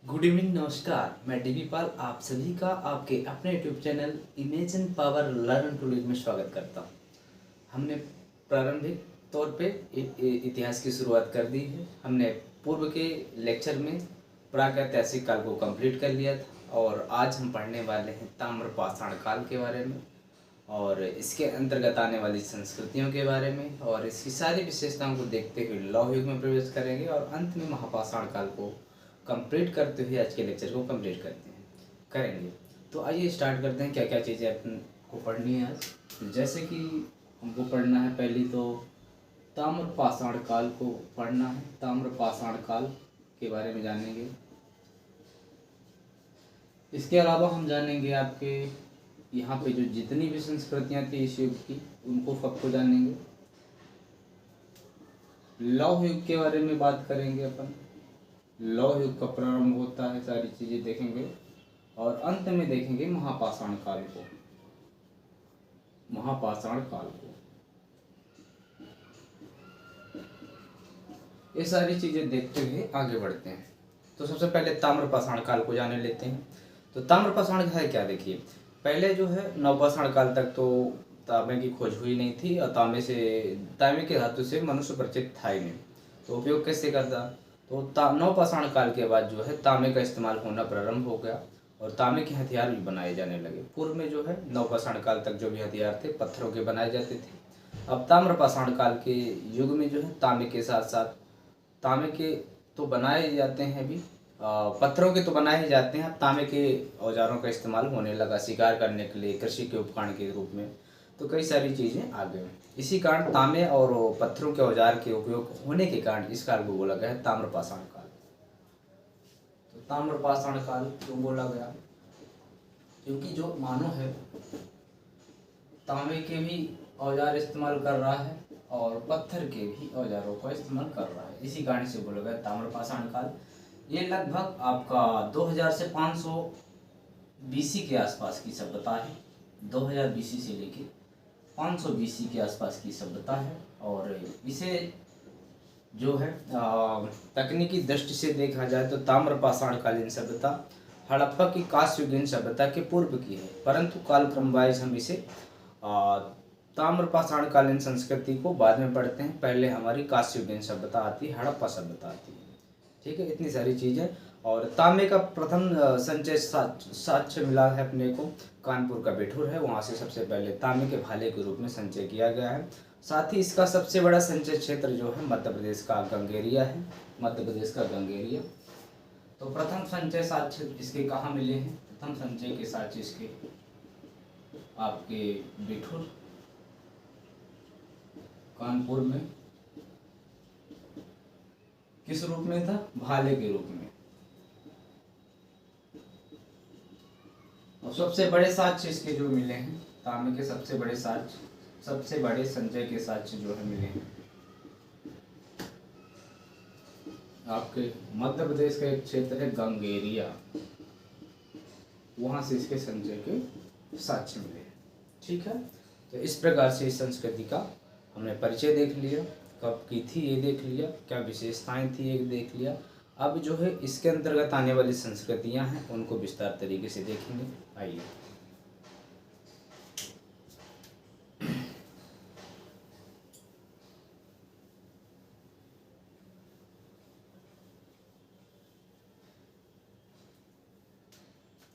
Good evening, नमस्कार। मैं dB पाल आप सभी का आपके अपने YouTube channel imagine power learn to lead में स्वागत करता हूँ। हमने प्रारंभिक तौर पे इतिहास की शुरुआत कर दी है। हमने पूर्व के लेक्चर में प्रागैतिहासिक काल को कंप्लीट कर लिया था और आज हम पढ़ने वाले हैं ताम्रपाषाण काल के बारे में और इसके अंतर्गत आने वाली संस्कृतियों के बारे में और इसकी सारी विशेषताओं को देखते हुए लौह युग में प्रवेश करेंगे और अंत में महापाषाण काल को कंप्लीट करते हुए आज के लेक्चर को कंप्लीट करेंगे। तो आइए स्टार्ट करते हैं क्या क्या चीज़ें अपन को पढ़नी है आज। जैसे कि हमको पढ़ना है, पहली तो ताम्रपाषाण काल को पढ़ना है। ताम्रपाषाण काल के बारे में जानेंगे। इसके अलावा हम जानेंगे आपके यहाँ पे जो जितनी भी संस्कृतियाँ थी इस युग की उनको सबको जानेंगे। लौह युग के बारे में बात करेंगे अपन। लौह युग का प्रारंभ होता है, सारी चीजें देखेंगे और अंत में देखेंगे महापाषाण काल को। महापाषाण काल को ये सारी चीजें देखते हुए आगे बढ़ते हैं। तो सबसे पहले ताम्रपाषाण काल को जाने लेते हैं। तो ताम्रपाषाण है क्या, देखिए पहले जो है नवपाषाण काल तक तो तांबे की खोज हुई नहीं थी और तांबे के धातु से मनुष्य परिचित था ही नहीं। तो उपयोग कैसे करता, तो नवपाषाण काल के बाद जो है तांबे का इस्तेमाल होना प्रारंभ हो गया और तांबे के हथियार भी बनाए जाने लगे। पूर्व में जो है नवपाषाण काल तक जो भी हथियार थे पत्थरों के बनाए जाते थे। अब ताम्रपाषाण काल के युग में जो है तांबे के साथ साथ तांबे के तो बनाए जाते हैं भी, पत्थरों के तो बनाए ही जाते हैं। तांबे के औजारों का इस्तेमाल होने लगा शिकार करने के लिए, कृषि के उपकरण के रूप में। तो कई सारी चीज़ें आ गई। इसी कारण तांबे और पत्थरों के औजार के उपयोग होने के कारण इस काल को बोला गया है ताम्रपाषाण काल। तो ताम्रपाषाण काल क्यों बोला गया, क्योंकि जो मानव है तांबे के भी औजार इस्तेमाल कर रहा है और पत्थर के भी औजारों का इस्तेमाल कर रहा है। इसी कारण से बोला गया ताम्रपाषाण काल। ये लगभग आपका 2000 से 500 बीसी के आसपास की सभ्यता है। 2000 बीसी से लेके 500 बीसी के आसपास की सभ्यता है और इसे जो है तकनीकी दृष्टि से देखा जाए तो ताम्रपाषाण कालीन सभ्यता हड़प्पा की कांस्ययुगीन सभ्यता के पूर्व की है, परंतु कालक्रम वाइज हम इसे ताम्रपाषाण कालीन संस्कृति को बाद में पढ़ते हैं। पहले हमारी कांस्ययुगीन सभ्यता आती है, हड़प्पा सभ्यता आती है। ठीक है, इतनी सारी चीज़ें। और तांबे का प्रथम संचय साक्ष्य मिला है अपने को, कानपुर का बिठूर है, वहाँ से सबसे पहले तांबे के भाले के रूप में संचय किया गया है। साथ ही इसका सबसे बड़ा संचय क्षेत्र जो है मध्य प्रदेश का गंगेरिया है। मध्य प्रदेश का गंगेरिया। तो प्रथम संचय साक्ष्य इसके कहाँ मिले हैं, प्रथम संचय के साक्ष्य इसके आपके बिठूर कानपुर में। किस रूप में था, भाले के रूप में। और सबसे बड़े साक्ष्य इसके जो मिले हैं तांबे के, सबसे बड़े साक्ष्य, सबसे बड़े संचय के साक्ष्य जो है मिले हैं आपके मध्य प्रदेश का एक क्षेत्र है गंगेरिया, वहां से इसके संचय के साक्ष्य मिले हैं। ठीक है, तो इस प्रकार से इस संस्कृति का हमने परिचय देख लिया, कब की थी ये देख लिया, क्या विशेषताएं थी ये देख लिया। अब जो है इसके अंतर्गत आने वाली संस्कृतियां हैं उनको विस्तार तरीके से देखेंगे। आइए,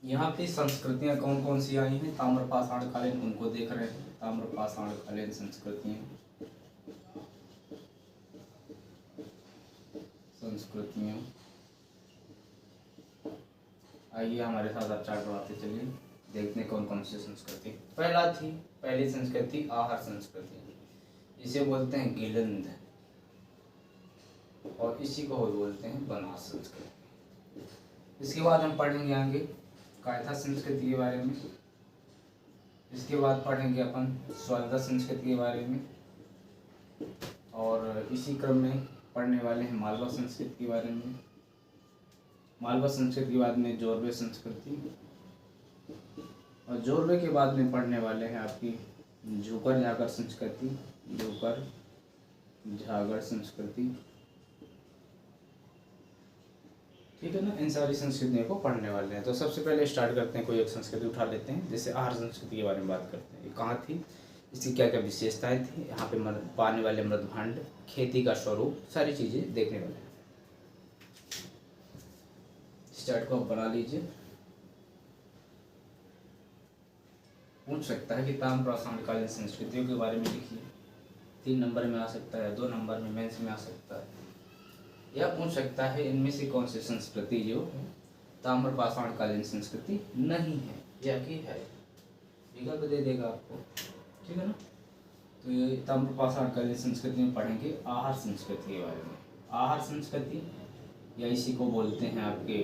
यहाँ पे संस्कृतियां कौन कौन सी आई हैं ताम्रपाषाण कालीन, उनको देख रहे हैं। ताम्रपाषाण कालीन संस्कृतियां आइए हमारे साथ आप चार्ट बनाते चलिए, देखते हैं कौन कौन सी संस्कृति। पहली संस्कृति आहार संस्कृति, इसे बोलते हैं गिलंद और इसी को बोलते हैं बनास संस्कृति। इसके बाद हम पढ़ेंगे आगे कायथा संस्कृति के बारे में। इसके बाद पढ़ेंगे अपन स्वरदा संस्कृति के बारे में और इसी क्रम में पढ़ने वाले हैं मालवा संस्कृति के बारे में। मालवा संस्कृति के बाद में जोरवे संस्कृति और जोरवे के बाद में पढ़ने वाले हैं आपकी झूकर झागर संस्कृति। झूकर झागर संस्कृति। ठीक है ना। इन सारी संस्कृतियों को पढ़ने वाले हैं। तो सबसे पहले स्टार्ट करते हैं, कोई एक संस्कृति उठा लेते हैं। जैसे आहार संस्कृति के बारे में बात करते हैं। ये कहाँ थी, इसकी क्या क्या विशेषताएं थी, यहाँ पे पाने वाले मृद भांड, खेती का स्वरूप, सारी चीज़ें देखने वाले हैं। स्टार्ट को आप बना लीजिए। पूछ सकता है कि ताम्रपाषाण कालीन संस्कृतियों के बारे में लिखिए। 3 नंबर में आ सकता है, 2 नंबर में मेंस में आ सकता है, या पूछ सकता है इनमें से कौन सी संस्कृति जो ताम्रपाषाण कालीन संस्कृति नहीं है या कि है। विकल्प दे देगा आपको, ठीक है ना। तो ये ताम्रपाषाण कालीन संस्कृति में पढ़ेंगे आहार संस्कृति के बारे में। आहार संस्कृति या इसी को बोलते हैं आपके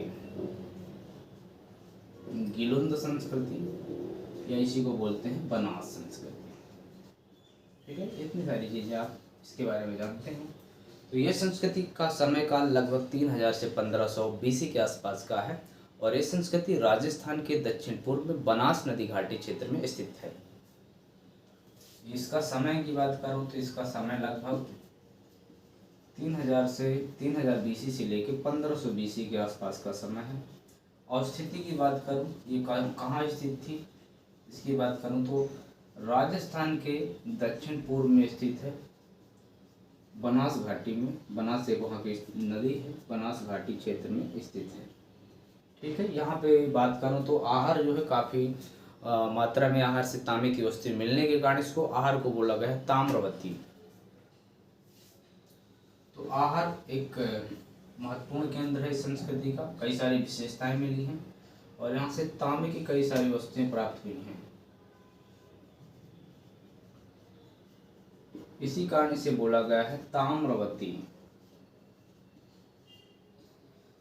गिलुंद संस्कृति, या इसी को बोलते हैं बनास संस्कृति। ठीक है, इतनी सारी चीज़ें आप इसके बारे में जानते हैं। तो ये संस्कृति का समय काल लगभग 3000 से 1500 बीसी के आसपास का है, और ये संस्कृति राजस्थान के दक्षिण पूर्व में बनास नदी घाटी क्षेत्र में स्थित है। इसका समय की बात करूं तो इसका समय लगभग 3000 बीसी से लेकर 1500 बीसी के आसपास का समय है। और स्थिति की बात करूं, ये कहाँ स्थित थी, इसकी बात करूं तो राजस्थान के दक्षिण पूर्व में स्थित है, बनास घाटी में। बनास एक वहाँ की नदी है, बनास घाटी क्षेत्र में स्थित है। ठीक है, यहाँ पे बात करूँ तो आहार जो है काफ़ी मात्रा में आहार से तांबे की वस्तु मिलने के कारण इसको आहार को बोला गया है ताम्रवती। तो आहार एक महत्वपूर्ण केंद्र है इस संस्कृति का, कई सारी विशेषताएं मिली हैं, और यहाँ से तांबे की कई सारी वस्तुएं प्राप्त हुई हैं। इसी कारण इसे बोला गया है ताम्रवती।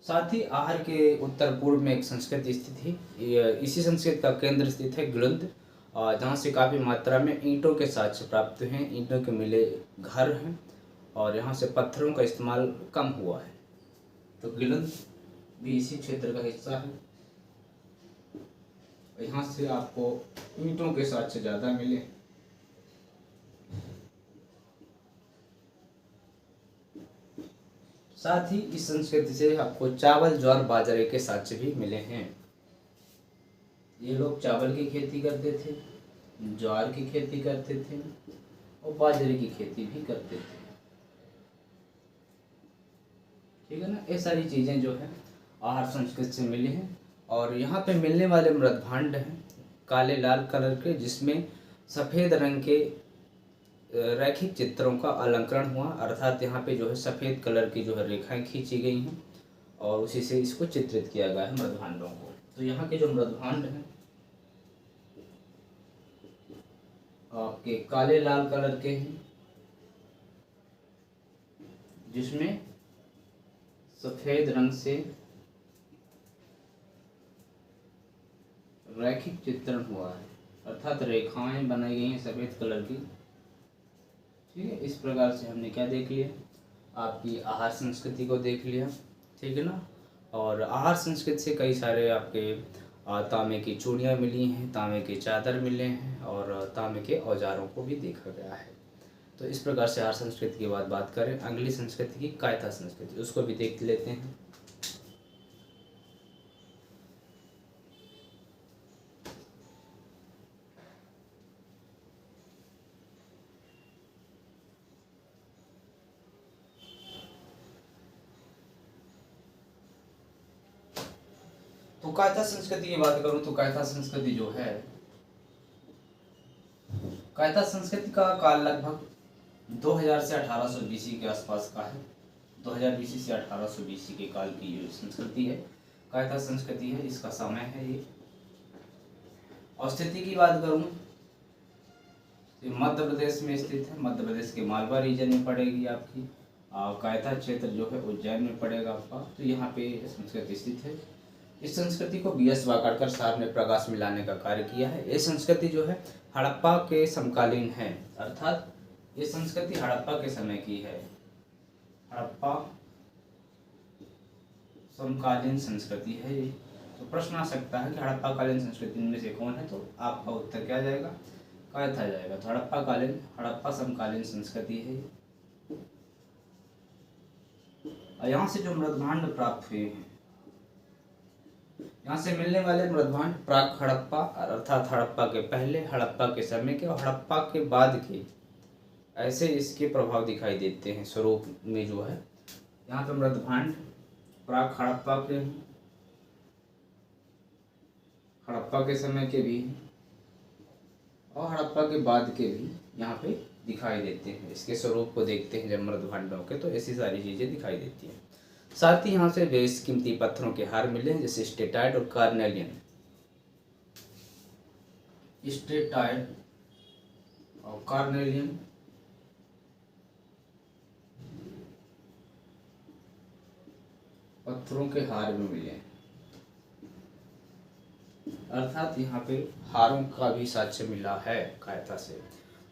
साथ ही आहार के उत्तर पूर्व में एक संस्कृति स्थित है। इसी संस्कृति का केंद्र स्थित है गिलुंद, जहाँ से काफ़ी मात्रा में ईंटों के साक्ष्य प्राप्त हैं, ईंटों के मिले घर हैं, और यहाँ से पत्थरों का इस्तेमाल कम हुआ है। तो गिलुंद भी इसी क्षेत्र का हिस्सा है। यहाँ से आपको ईंटों के साक्ष्य ज़्यादा मिले। साथ ही इस संस्कृति से आपको चावल, ज्वार, बाजरे के साक्ष्य भी मिले हैं। ये लोग चावल की खेती करते थे, ज्वार की खेती करते थे, और बाजरे की खेती भी करते थे। ठीक है ना, ये सारी चीज़ें जो है आहार संस्कृति से मिली हैं। और यहाँ पे मिलने वाले मृद भांड हैं काले लाल कलर के, जिसमें सफ़ेद रंग के रैखिक चित्रों का अलंकरण हुआ, अर्थात यहाँ पे जो है सफ़ेद कलर की जो है रेखाएं खींची गई हैं, और उसी से इसको चित्रित किया गया है मृदभांडों को। तो यहाँ के जो मृदभांड हैं आपके काले लाल कलर के हैं, जिसमें सफ़ेद रंग से रैखिक चित्रण हुआ है, अर्थात रेखाएं बनाई गई हैं सफ़ेद कलर की। ठीक है, इस प्रकार से हमने क्या देख लिया, आपकी आहार संस्कृति को देख लिया। ठीक है ना। और आहार संस्कृति से कई सारे आपके तांबे की चूड़ियाँ मिली हैं, तांबे के चादर मिले हैं, और तांबे के औजारों को भी देखा गया है। तो इस प्रकार से आहार संस्कृति की बात करें। अगली संस्कृति की कायथा संस्कृति, उसको भी देख लेते हैं। तो कायथा संस्कृति की बात करूं तो कायथा संस्कृति जो है, कायथा संस्कृति का काल लगभग 2000 से 1800 बीसी के आसपास का है। 2000 बीसी से 1800 बीसी के काल की जो संस्कृति है कायथा संस्कृति है, इसका समय है ये। और स्थिति की बात करूं तो मध्य प्रदेश में स्थित है, मध्य प्रदेश के मालवा रीजन में पड़ेगी आपकी। कायथा क्षेत्र जो है उज्जैन में पड़ेगा आपका। तो यहाँ पे संस्कृति स्थित है। इस संस्कृति को बी एस वाकाड़कर साहब ने प्रकाश में लाने का कार्य किया है। ये संस्कृति जो है हड़प्पा के समकालीन है, अर्थात ये संस्कृति हड़प्पा के समय की है। हड़प्पा समकालीन संस्कृति है ये। तो प्रश्न आ सकता है कि हड़प्पा कालीन संस्कृति में से कौन है, तो आपका उत्तर क्या जाएगा, कायथा जाएगा। तो हड़प्पा समकालीन संस्कृति है। और यहाँ से जो मृदभांड प्राप्त हुए हैं यहाँ से मिलने वाले मृदभांड प्राक हड़प्पा अर्थात हड़प्पा के पहले, हड़प्पा के समय के और हड़प्पा के बाद के, ऐसे इसके प्रभाव दिखाई देते हैं स्वरूप में जो है। यहाँ पे मृदभांड प्राक हड़प्पा के, हड़प्पा के समय के भी और हड़प्पा के बाद के भी यहाँ पे दिखाई देते हैं। इसके स्वरूप को देखते हैं जब मृदभांडों के, तो ऐसी सारी चीज़ें दिखाई देती हैं। साथ ही यहाँ से बेशकीमती पत्थरों के हार मिले हैं, जैसे स्टेटाइट और कार्नेलियन। स्टेटाइट और कार्नेलियन पत्थरों के हार में मिले हैं, अर्थात यहाँ पे हारों का भी साक्ष्य मिला है कायथा से।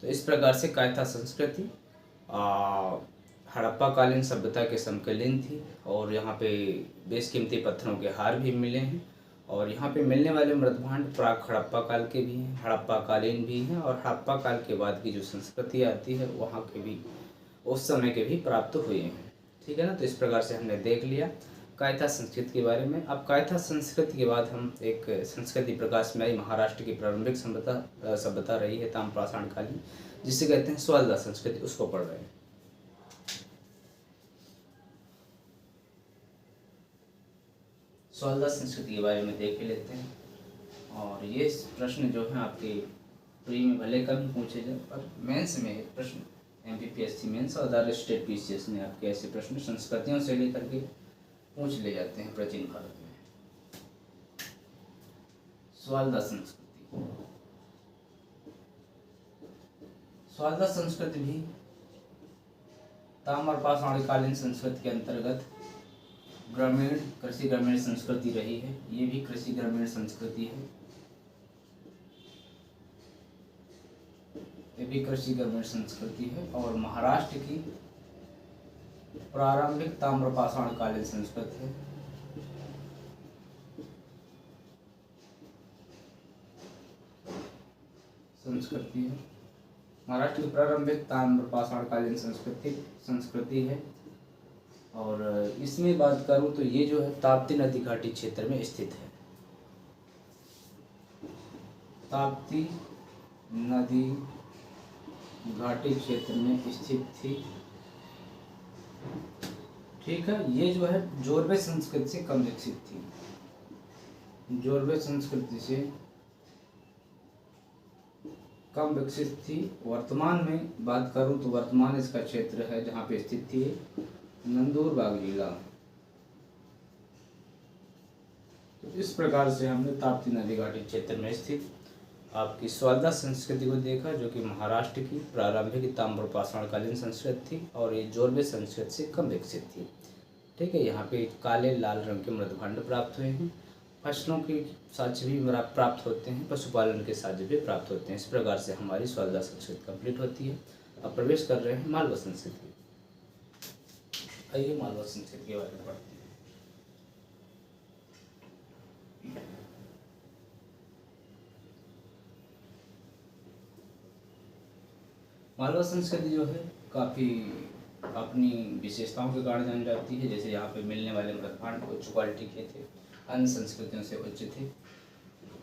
तो इस प्रकार से कायथा संस्कृति हड़प्पा कालीन सभ्यता के समकालीन थी और यहाँ पे बेशकीमती पत्थरों के हार भी मिले हैं। और यहाँ पे मिलने वाले मृदभांड प्राक हड़प्पा काल के भी हैं, हड़प्पा कालीन भी हैं और हड़प्पा काल के बाद की जो संस्कृति आती है वहाँ के भी, उस समय के भी प्राप्त हुए हैं। ठीक है ना। तो इस प्रकार से हमने देख लिया कायथा संस्कृति के बारे में। अब कायथा संस्कृति के बाद हम एक संस्कृति प्रकाश में आई महाराष्ट्र की प्रारंभिक सभ्यता रही है ताम्रपाषाण कालीन, जिसे कहते हैं स्वल्दा संस्कृति, उसको पढ़ रहे हैं। स्वल्दा संस्कृति के बारे में देख लेते हैं। और ये प्रश्न जो है आपके प्री में भले कम ही पूछे जाए, पर मेंस में एक प्रश्न MPPSC मेंस और अदर स्टेट PCS में आपके ऐसे प्रश्न संस्कृतियों से लेकर के पूछ ले जाते हैं प्राचीन भारत में। स्वल्दा संस्कृति, स्वल्दा संस्कृति भी ताम्रपाषाण कालीन संस्कृति के अंतर्गत ग्रामीण कृषि ग्रामीण संस्कृति रही है। ये भी कृषि ग्रामीण संस्कृति है, ये भी कृषि ग्रामीण संस्कृति है। और महाराष्ट्र की प्रारंभिक ताम्रपाषाण कालीन संस्कृति है। महाराष्ट्र की प्रारंभिक ताम्रपाषाण कालीन संस्कृति है। और इसमें बात करूं तो ये जो है ताप्ती नदी घाटी क्षेत्र में स्थित है। ताप्ती नदी घाटी क्षेत्र में स्थित थी। ठीक है। ये जो है जोरवे संस्कृति से कम विकसित थी, जोरवे संस्कृति से कम विकसित थी। वर्तमान में बात करूं तो वर्तमान इसका क्षेत्र है जहाँ पे स्थित थी नंदुरबार जिला। तो इस प्रकार से हमने ताप्ती नदी घाटी क्षेत्र में स्थित आपकी स्वल्दा संस्कृति को देखा, जो कि महाराष्ट्र की प्रारंभिक ताम्रपाषाण कालीन संस्कृति थी और ये जोरवे संस्कृति से कम विकसित थी। ठीक है। यहाँ पे काले लाल रंग के मृदभांड प्राप्त हुए हैं, फसलों के साक्ष्य भी प्राप्त होते हैं, पशुपालन के साक्ष्य भी प्राप्त होते हैं। इस प्रकार से हमारी स्वल्दा संस्कृति कंप्लीट होती है। अब प्रवेश कर रहे हैं मालवा संस्कृति। आइए मालवा संस्कृति के बारे में पढ़ते हैं। मालवा संस्कृति जो है काफ़ी अपनी विशेषताओं के कारण जानी जाती है। जैसे यहाँ पे मिलने वाले मृदभांड उच्च क्वालिटी के थे, अन्य संस्कृतियों से उच्च थे।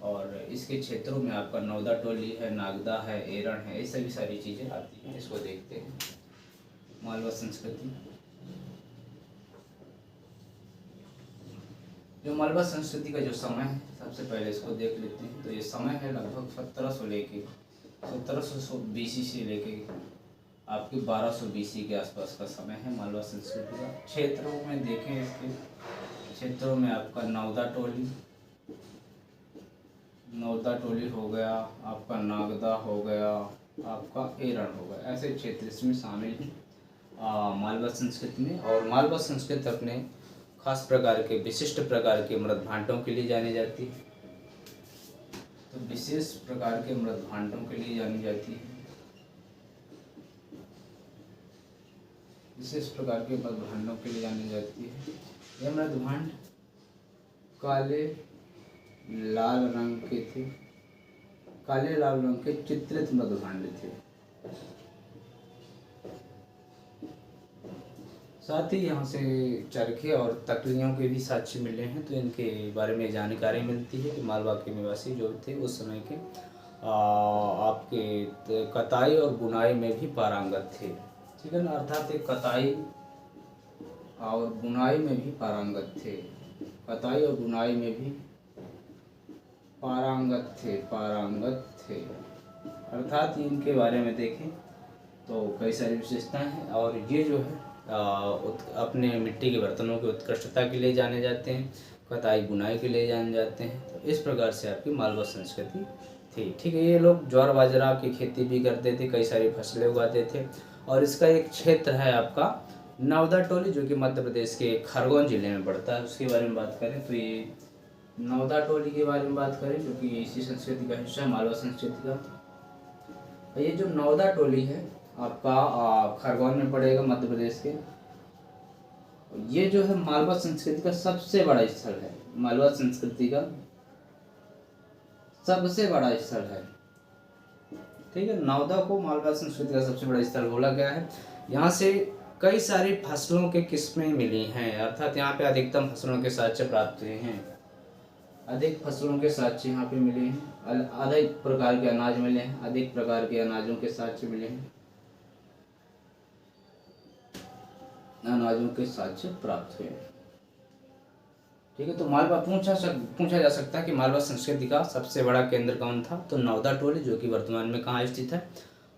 और इसके क्षेत्रों में आपका नौदा टोली है, नागदा है, एरण है, ये सभी सारी चीज़ें आती हैं। इसको देखते हैं मालवा संस्कृति। जो मालवा संस्कृति का जो समय है, सबसे पहले इसको देख लेते हैं। तो ये समय है लगभग 1700 BC से लेके आपके 1200 BC के आसपास का समय है मालवा संस्कृति का। क्षेत्रों में देखें, इसके क्षेत्रों में आपका नौदा टोली हो गया, आपका नागदा हो गया, आपका एरण हो गया, ऐसे क्षेत्र इसमें शामिल हैं मालवा संस्कृति में। और मालवा संस्कृति अपने खास प्रकार के विशिष्ट प्रकार के मृदभांडों के लिए जानी जाती है। तो विशेष प्रकार के मृदभांडों के लिए जानी जाती है, विशेष प्रकार के मृदभांडों के लिए जानी जाती है। यह मृदभांड काले लाल रंग के थे, काले लाल रंग के चित्रित मृदभांड थे। साथ ही यहाँ से चरखे और तकलियों के भी साक्ष्य मिले हैं, तो इनके बारे में जानकारी मिलती है कि मालवा के निवासी जो थे उस समय के आपके कताई और बुनाई में भी पारंगत थे। ठीक है ना, अर्थात एक कताई और बुनाई में भी पारंगत थे, कताई और बुनाई में भी पारंगत थे। अर्थात इनके बारे में देखें तो कई सारी विशेषताएं हैं, और ये जो है अपने मिट्टी के बर्तनों की उत्कृष्टता के लिए जाने जाते हैं, कताई बुनाई के लिए जाने जाते हैं। तो इस प्रकार से आपकी मालवा संस्कृति थी। ठीक है, ये लोग ज्वार बाजरा की खेती भी करते थे, कई सारी फसलें उगाते थे, और इसका एक क्षेत्र है आपका नवदा टोली, जो कि मध्य प्रदेश के खरगोन जिले में पड़ता है। उसके बारे में बात करें तो ये नवदा टोली के बारे में बात करें, जो कि इसी संस्कृति का हिस्सा है, मालवा संस्कृति का। ये जो नवदा टोली है आपका खरगोन में पड़ेगा, मध्य प्रदेश के। ये जो है मालवा संस्कृति का सबसे बड़ा स्थल है, मालवा संस्कृति का सबसे बड़ा स्थल है। ठीक है, नवदा को मालवा संस्कृति का सबसे बड़ा स्थल बोला गया है। यहाँ से कई सारी फसलों के किस्में मिली हैं, अर्थात यहाँ पे अधिकतम फसलों के साक्ष्य प्राप्त हुए हैं, अधिक फसलों के साक्ष्य यहाँ पे मिले हैं, अधिक प्रकार के अनाज मिले हैं, अधिक प्रकार के अनाजों के साक्ष्य मिले हैं, अनाजों के साक्ष्य प्राप्त हुए। ठीक है, तो मालवा पूछा जा सकता है कि मालवा संस्कृति का सबसे बड़ा केंद्र कौन था, तो नवदा टोली, जो कि वर्तमान में कहाँ स्थित है,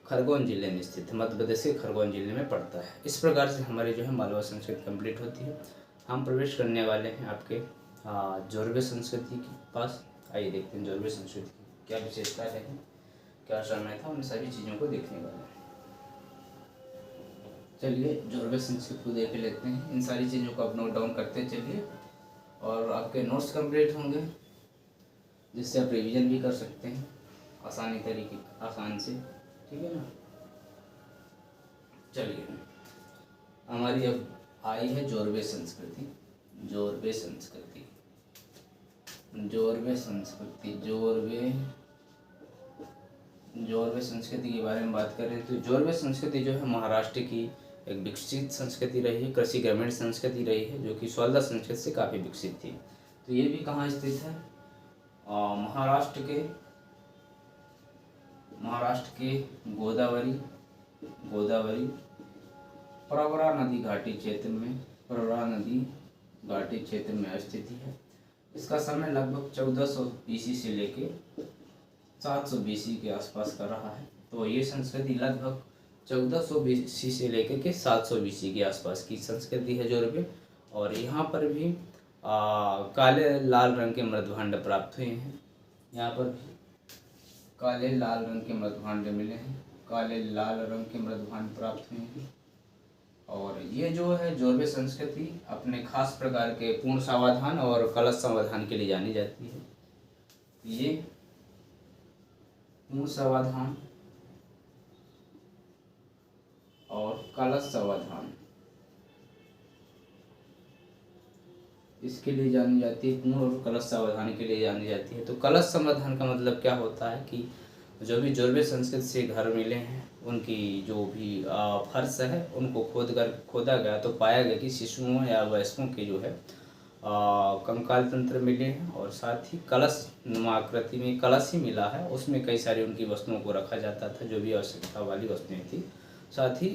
खरगोन जिले में स्थित है, मध्य प्रदेश के खरगोन जिले में पड़ता है। इस प्रकार से हमारी जो है मालवा संस्कृति कंप्लीट होती है। हम प्रवेश करने वाले हैं आपके जोरवे संस्कृति के पास। आइए देखते हैं जोरवे संस्कृति की क्या विशेषता है, क्या समय था, उन सभी चीज़ों को देखने वाले हैं। चलिए जोरवे संस्कृति को देख लेते हैं, इन सारी चीज़ों को आप नोट डाउन करते चलिए, और आपके नोट्स कंप्लीट होंगे, जिससे आप रिवीजन भी कर सकते हैं आसान से। ठीक है ना, चलिए हमारी अब आई है जोरवे संस्कृति। जोरवे संस्कृति के बारे में बात करें तो जोरवे संस्कृति जो है महाराष्ट्र की एक विकसित संस्कृति रही है, कृषि ग्रामीण संस्कृति रही है, जो कि स्वल्दा संस्कृति से काफ़ी विकसित थी। तो ये भी कहाँ स्थित है, महाराष्ट्र के गोदावरी प्रवरा नदी घाटी क्षेत्र में स्थित है। इसका समय लगभग 1400 BC से लेके 700 BC के आसपास का रहा है। तो ये संस्कृति लगभग 1400 BC से लेकर के 700 BC के आसपास की संस्कृति है जोरवे। और यहाँ पर भी काले लाल रंग के मृदभांड प्राप्त हुए हैं। यहाँ पर भी काले लाल रंग के मृदभांड मिले हैं, काले लाल रंग के मृदभांड प्राप्त हुए हैं। और ये जो है जोरवे संस्कृति अपने खास प्रकार के पूर्ण समाधान और कलश समाधान के लिए जानी जाती है। ये पूर्ण समाधान और कलश समाधान इसके लिए जानी जाती है, पूर्ण और कलश समाधान के लिए जानी जाती है। तो कलश समाधान का मतलब क्या होता है कि जो भी जोरवे संस्कृति से घर मिले हैं, उनकी जो भी फर्श है उनको खोदा गया तो पाया गया कि शिशुओं या वयस्कों के जो है कंकाल तंत्र मिले हैं, और साथ ही कलश नुमा आकृति में कलश ही मिला है, उसमें कई सारी उनकी वस्तुओं को रखा जाता था, जो भी आवश्यकता वाली वस्तुएं थी। साथ ही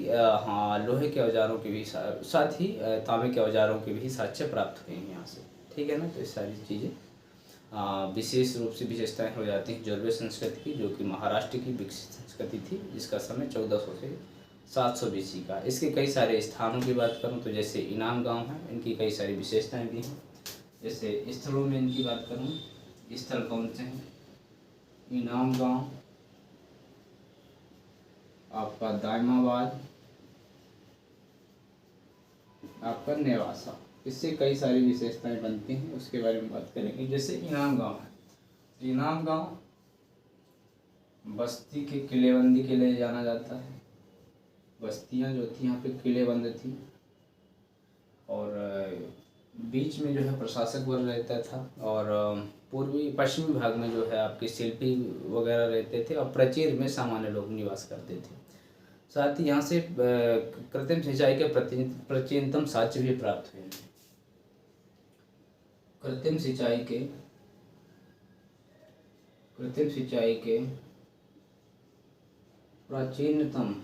लोहे के औजारों के भी साथ ही तांबे के औजारों के भी साक्ष्य प्राप्त हुए हैं यहाँ से। ठीक है ना, तो ये सारी चीज़ें विशेष रूप से विशेषताएं हो जाती हैं जोरवे संस्कृति की, जो कि महाराष्ट्र की विकसित संस्कृति थी, जिसका समय 1400 से 700 BC का। इसके कई सारे स्थानों की बात करूं तो जैसे इनाम गांव है, इनकी कई सारी विशेषताएं भी हैं। जैसे स्थलों में इनकी बात करूं, स्थल कौन से हैं, इनाम गांव, आपका दायमाबाद, आपका नेवासा, इससे कई सारी विशेषताएं बनती हैं, उसके बारे में बात करेंगे। जैसे इनाम गांव है, इनाम गांव बस्ती के किलेबंदी के लिए जाना जाता है। बस्तियां जो थी यहाँ पे किलेबंद थी, और बीच में जो है प्रशासक वर्ग रहता था, और पूर्वी पश्चिमी भाग में जो है आपके शिल्पी वगैरह रहते थे, और प्राचीर में सामान्य लोग निवास करते थे। साथ ही यहाँ से कृत्रिम सिंचाई के प्राचीनतम साक्ष्य भी प्राप्त हुए हैं। कृत्रिम सिंचाई के प्राचीनतम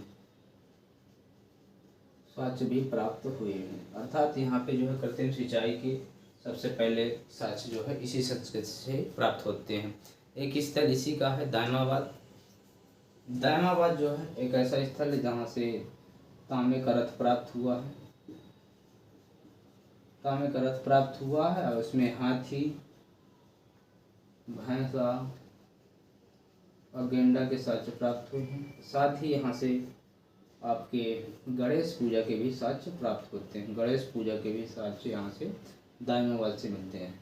साक्ष्य भी प्राप्त हुए हैं। अर्थात यहाँ पे जो है कृत्रिम सिंचाई के सबसे पहले साक्ष्य जो है इसी संस्कृति से प्राप्त होते हैं। एक स्थल इसी का है दायमाबाद। दायमाबाद जो है एक ऐसा स्थल है जहाँ से तांबे का रथ प्राप्त हुआ है। तांबे का रथ प्राप्त हुआ है और उसमें हाथी, भैंसा और गेंडा के साक्ष्य प्राप्त हुए हैं। साथ ही यहाँ से आपके गणेश पूजा के भी साक्ष्य प्राप्त होते हैं। गणेश पूजा के भी साक्ष्य यहाँ से दायमाबाद से मिलते हैं।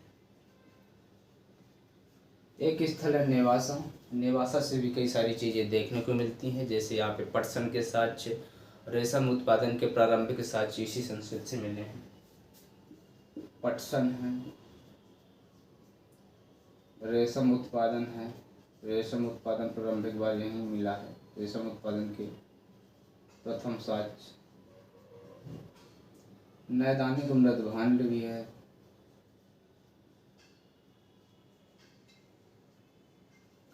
एक स्थल है नेवासा। नेवासा से भी कई सारी चीज़ें देखने को मिलती हैं, जैसे यहाँ पे पटसन के साक्ष्य, रेशम उत्पादन के प्रारंभिक साक्ष्य इसी संस्कृति से मिले हैं। पटसन है, रेशम उत्पादन है, रेशम उत्पादन प्रारंभिक बार यहीं मिला है। रेशम उत्पादन के प्रथम साक्ष्य। नैदानिक मृदभांड भी है।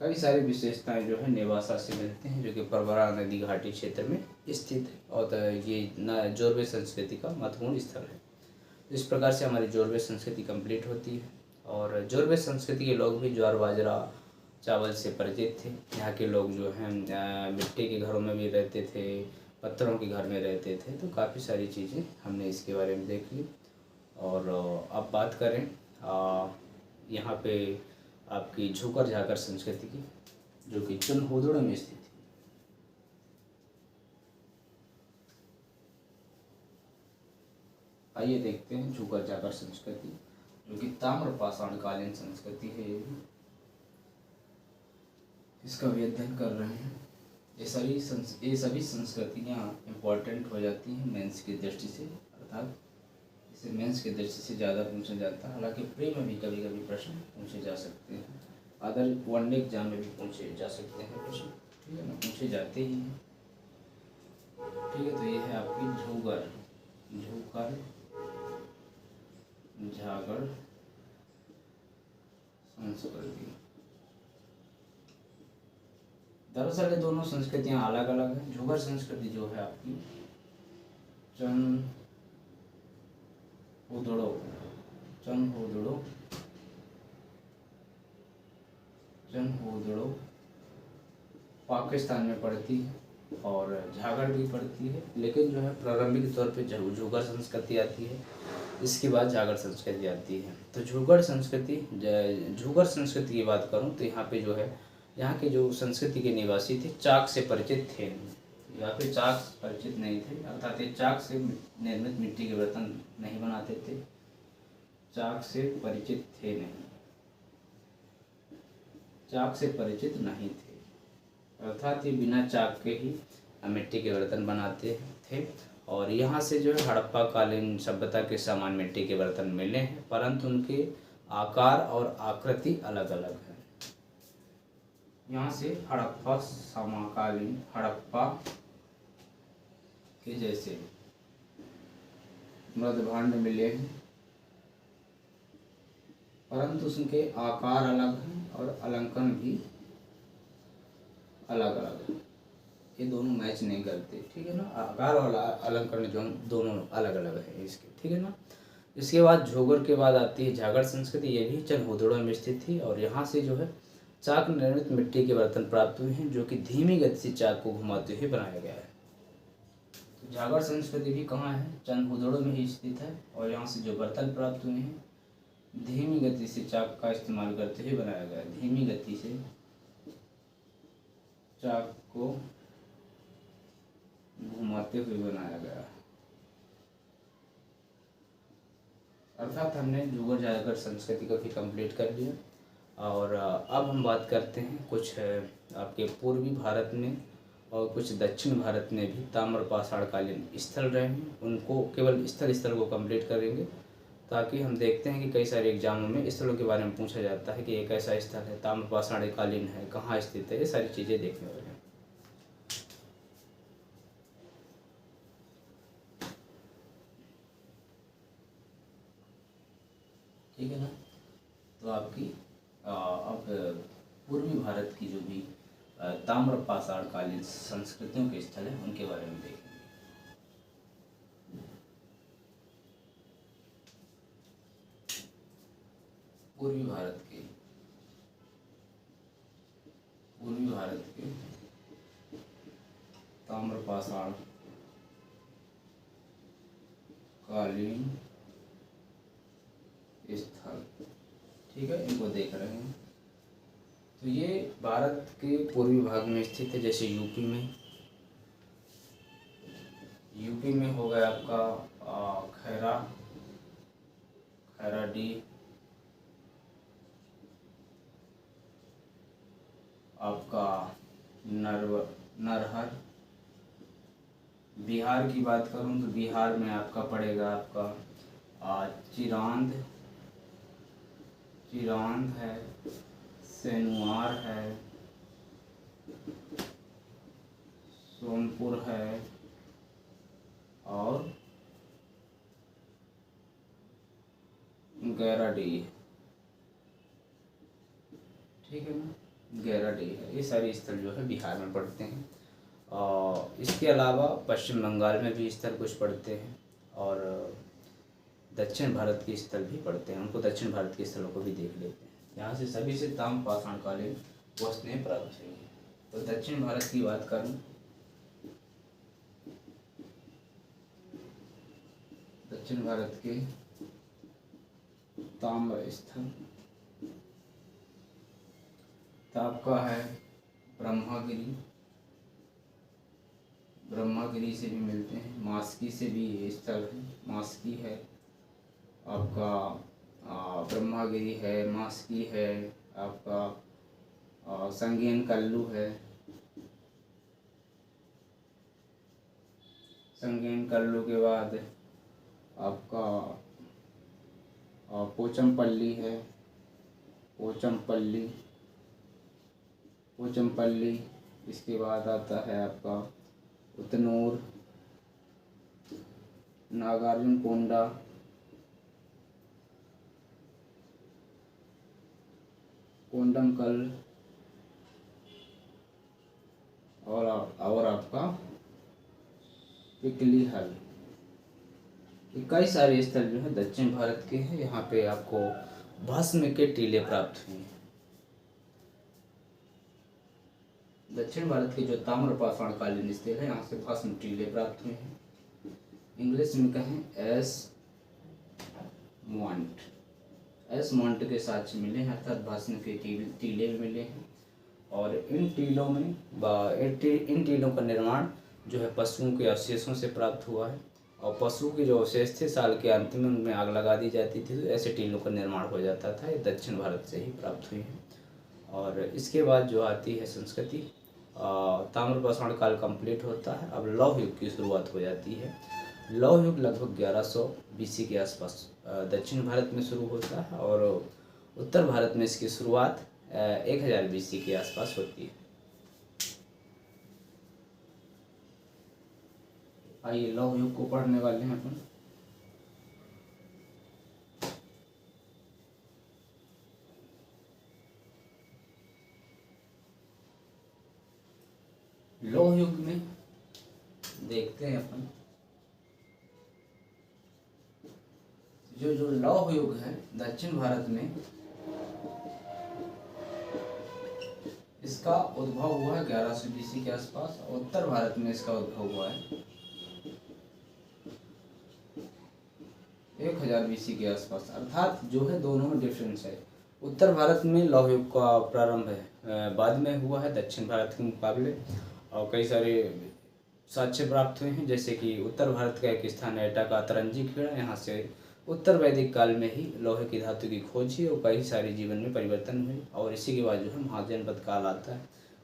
कई सारी विशेषताएं जो है नेवासा से मिलते हैं, जो कि परवरा नदी घाटी क्षेत्र में स्थित है और ये जोरवे संस्कृति का महत्वपूर्ण स्थल है। इस प्रकार से हमारी जोरवे संस्कृति कंप्लीट होती है। और जोरवे संस्कृति के लोग भी ज्वार बाजरा चावल से परिचित थे। यहाँ के लोग जो हैं मिट्टी के घरों में भी रहते थे, पत्थरों के घर में रहते थे। तो काफ़ी सारी चीज़ें हमने इसके बारे में देख ली। और अब बात करें यहाँ पे आपकी झूकर झाकर संस्कृति की, जो कि चुनहोदड़ में स्थित है। आइए देखते हैं झूकर झाकर संस्कृति, जो कि ताम्रपाषाण कालीन संस्कृति है। ये भी इसका भी अध्ययन कर रहे हैं। ये सभी संस्कृतियाँ इम्पोर्टेंट हो जाती हैं मेंस की दृष्टि से, अर्थात इसे मेंस की दृष्टि से ज़्यादा पूछा जाता है। हालांकि प्री में भी कभी कभी प्रश्न पूछे जा सकते हैं, अदर वनडे एग्जाम में भी पूछे जा सकते हैं प्रश्न, ठीक है ना, पूछे जाते ही हैं। ठीक है, तो ये है आपकी झूकर झाकर संस्कृति। दरअसल ये दोनों संस्कृतियाँ अलग अलग हैं। झूकर संस्कृति जो है आपकी चनहोदड़ो पाकिस्तान में पड़ती है और झागर भी पड़ती है, लेकिन जो है प्रारंभिक तौर पे झूगर संस्कृति आती है, इसके बाद झागर संस्कृति आती है। तो झूगर संस्कृति की बात करूं तो यहाँ पे जो है यहाँ के जो संस्कृति के निवासी थे चाक से परिचित थे। यहाँ पे चाक परिचित नहीं थे, अर्थात ये चाक से निर्मित मिट्टी के बर्तन नहीं बनाते थे, चाक से परिचित नहीं थे, अर्थात ये बिना चाक के ही मिट्टी के बर्तन बनाते थे। और यहाँ से जो है हड़प्पा कालीन सभ्यता के समान मिट्टी के बर्तन मिले हैं, परंतु उनके आकार और आकृति अलग अलग है। यहाँ से हड़प्पा समकालीन हड़प्पा के जैसे मृदभांड मिले हैं, परंतु उसके आकार अलग हैं और अलंकरण भी अलग अलग है। ये दोनों मैच नहीं करते, ठीक है ना। आकार और अलंकरण जो दोनों अलग अलग है इसके, ठीक है ना। इसके बाद झूगर के बाद आती है झागर संस्कृति। ये भी चनहोदड़ो में स्थित थी और यहाँ से जो है चाक निर्मित मिट्टी के बर्तन प्राप्त हुए हैं, जो कि धीमी गति से चाक को घुमाते हुए बनाया गया है। तो झागर संस्कृति भी कहाँ है? चनहोदड़ो में ही स्थित है और यहाँ से जो बर्तन प्राप्त हुए हैं धीमी गति से चाक का इस्तेमाल करते हुए बनाया गया है। धीमी गति से चाक को घुमाते हुए बनाया गया, अर्थात हमने झूगर झाकर संस्कृति को भी कंप्लीट कर लिया। और अब हम बात करते हैं कुछ आपके पूर्वी भारत में और कुछ दक्षिण भारत में भी ताम्रपाषाणकालीन स्थल रहे हैं। उनको केवल स्थल को कंप्लीट करेंगे, ताकि हम देखते हैं कि कई सारे एग्जामों में स्थलों के बारे में पूछा जाता है कि एक ऐसा स्थल है, ताम्रपाषाणकालीन है, कहाँ स्थित है, ये सारी चीज़ें देखने वाले हैं। ठीक है ना। तो आपकी अब पूर्वी भारत की जो भी ताम्रपाषाण कालीन संस्कृतियों के स्थल हैं उनके बारे में देखेंगे। पूर्वी भारत के ताम्रपाषाण कालीन स्थल, ठीक है, इनको देख रहे हैं। तो ये भारत के पूर्वी भाग में स्थित है, जैसे यूपी में हो गया आपका खैराडी, आपका नरहर। बिहार की बात करूं तो बिहार में आपका पड़ेगा आपका चिरांद है, सेनुआर है, सोनपुर है और गैराडीह, ठीक है ना, गैराडीह है। ये सारे स्थल जो है बिहार में पड़ते हैं। और इसके अलावा पश्चिम बंगाल में भी स्थल कुछ पड़ते हैं और दक्षिण भारत के स्थल भी पड़ते हैं। उनको दक्षिण भारत के स्थलों को भी देख लेते हैं। यहाँ से सभी से ताम्रपाषाण कालीन वस्तुएं प्राप्त हुई हैं। तो दक्षिण भारत की बात करूँ, दक्षिण भारत के ताम्र स्थल तो आपका है ब्रह्मागिरी से भी मिलते हैं, मास्की से भी ये स्थल है, मास्की है आपका, ब्रह्मागिरी है, मास्की है आपका, संगेन कल्लू है, संगेन कल्लू के बाद आपका पोचमपल्ली है, पोचमपल्ली। इसके बाद आता है आपका उतनूर, नागार्जुन कोंडा, कोंडमकल और आपका पिकलीहल। कई सारे स्थल जो है दक्षिण भारत के हैं। यहाँ पे आपको भस्म के टीले प्राप्त हुए हैं। दक्षिण भारत के जो ताम्रपाषाण कालीन स्थल है यहाँ से भस्म टीले प्राप्त हुए हैं। इंग्लिश में कहें एस मॉन्ट के साक्ष्य मिले हैं, अर्थात भस्म के टीले मिले हैं। और इन टीलों का निर्माण जो है पशुओं के अवशेषों से प्राप्त हुआ है। और पशु के जो अवशेष थे साल के अंत में उनमें आग लगा दी जाती थी, तो ऐसे टीलों का निर्माण हो जाता था। ये दक्षिण भारत से ही प्राप्त हुई है। और इसके बाद जो आती है संस्कृति, ताम्रपाषाण काल कंप्लीट होता है। अब लौह युग की शुरुआत हो जाती है। लौह युग लगभग 1100 BC के आसपास दक्षिण भारत में शुरू होता है और उत्तर भारत में इसकी शुरुआत 1000 BC के आसपास होती है। आइए लौह युग को पढ़ने वाले हैं अपन। लौह युग में देखते हैं अपन जो लौह युग है दक्षिण भारत में, इसका उद्भव हुआ है 1100 BC के आसपास। उत्तर भारत में इसका उद्भव हुआ है 1000 BC के आसपास। अर्थात जो है दोनों में डिफरेंस है। उत्तर भारत में लौह युग का प्रारंभ है बाद में हुआ है दक्षिण भारत के मुकाबले। और कई सारे साक्ष्य प्राप्त हुए हैं, जैसे कि उत्तर भारत का एक स्थान है एटा का तरंजी खेड़ा। यहाँ से उत्तर वैदिक काल में ही लोहे की धातु की खोज हुई और कई सारे जीवन में परिवर्तन हुए। और इसी के बाद जो है महाजनपद काल आता है,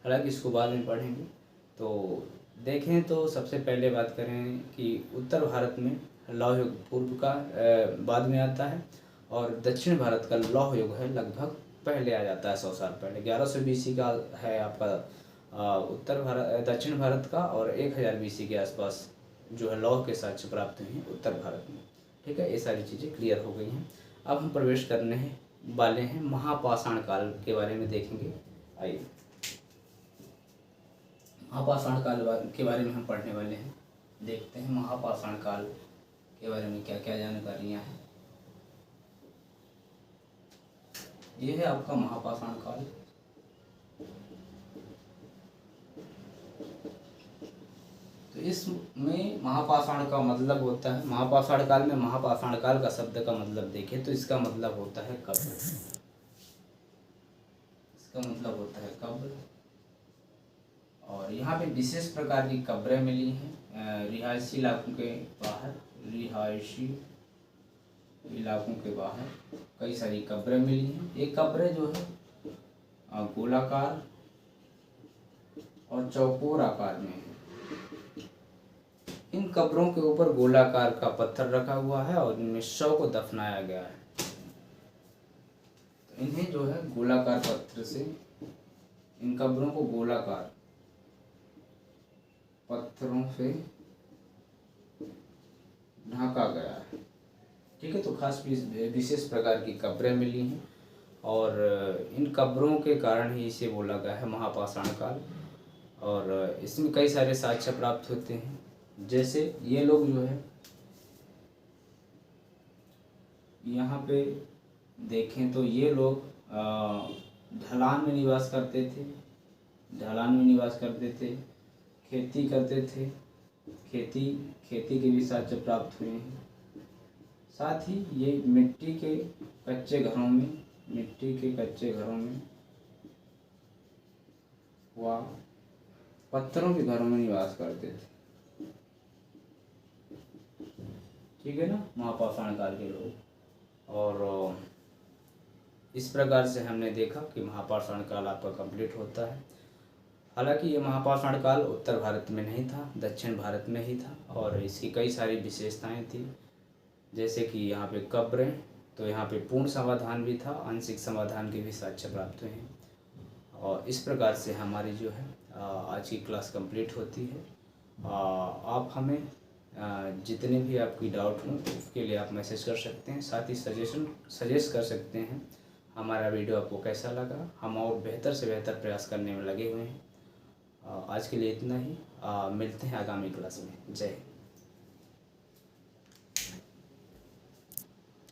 हालांकि इसको बाद में पढ़ेंगे। तो देखें तो सबसे पहले बात करें कि उत्तर भारत में लौह युग पूर्व का बाद में आता है और दक्षिण भारत का लौह युग है लगभग पहले आ जाता है 100 साल पहले। 1100 BC का है आपका दक्षिण भारत का और 1000 BC के आसपास जो है लौह के साक्ष्य प्राप्त हुए हैं उत्तर भारत में। ठीक है, ये सारी चीज़ें क्लियर हो गई हैं। अब हम प्रवेश करने वाले हैं महापाषाण काल के बारे में देखेंगे। आइए महापाषाण काल के बारे में हम पढ़ने वाले हैं। देखते हैं महापाषाण काल के बारे में क्या क्या जानकारियाँ हैं। ये है आपका महापाषाण काल। तो इसमें महापाषाण का मतलब होता है, महापाषाण काल में महापाषाण काल का शब्द का मतलब देखें तो इसका मतलब होता है कब्र। इसका मतलब होता है कब्र। और यहाँ पे विशेष प्रकार की कब्रें मिली हैं रिहायशी इलाकों के बाहर। रिहायशी इलाकों के बाहर कई सारी कब्रें मिली हैं। ये कब्रें जो है गोलाकार और चौकोर आकार में है। इन कब्रों के ऊपर गोलाकार का पत्थर रखा हुआ है और इनमें शव को दफनाया गया है। तो इन्हें जो है गोलाकार पत्थर से, इन कब्रों को गोलाकार पत्थरों से ढका गया है। ठीक है, तो खास विशेष प्रकार की कब्रें मिली हैं और इन कब्रों के कारण ही इसे बोला गया है महापाषाण काल। और इसमें कई सारे साक्ष्य प्राप्त होते हैं। जैसे ये लोग जो है यहाँ पे देखें तो ये लोग ढलान में निवास करते थे। ढलान में निवास करते थे, खेती करते थे। खेती के भी साक्ष्य प्राप्त हुए हैं। साथ ही ये मिट्टी के कच्चे घरों में व पत्थरों के घरों में निवास करते थे। ठीक है ना, महापाषाण काल के लोग। और इस प्रकार से हमने देखा कि महापाषाण काल आपका कंप्लीट होता है। हालांकि ये महापाषाण काल उत्तर भारत में नहीं था, दक्षिण भारत में ही था और इसकी कई सारी विशेषताएं थी। जैसे कि यहाँ पे कब्रें, तो यहाँ पे पूर्ण समाधान भी था, आंशिक समाधान के भी साक्ष्य प्राप्त हुए हैं। और इस प्रकार से हमारी जो है आज की क्लास कंप्लीट होती है। आप हमें जितने भी आपकी डाउट हों उसके लिए आप मैसेज कर सकते हैं। साथ ही सजेस्ट कर सकते हैं हमारा वीडियो आपको कैसा लगा। हम और बेहतर से बेहतर प्रयास करने में लगे हुए हैं। आज के लिए इतना ही। मिलते हैं आगामी क्लास में। जय हिंद।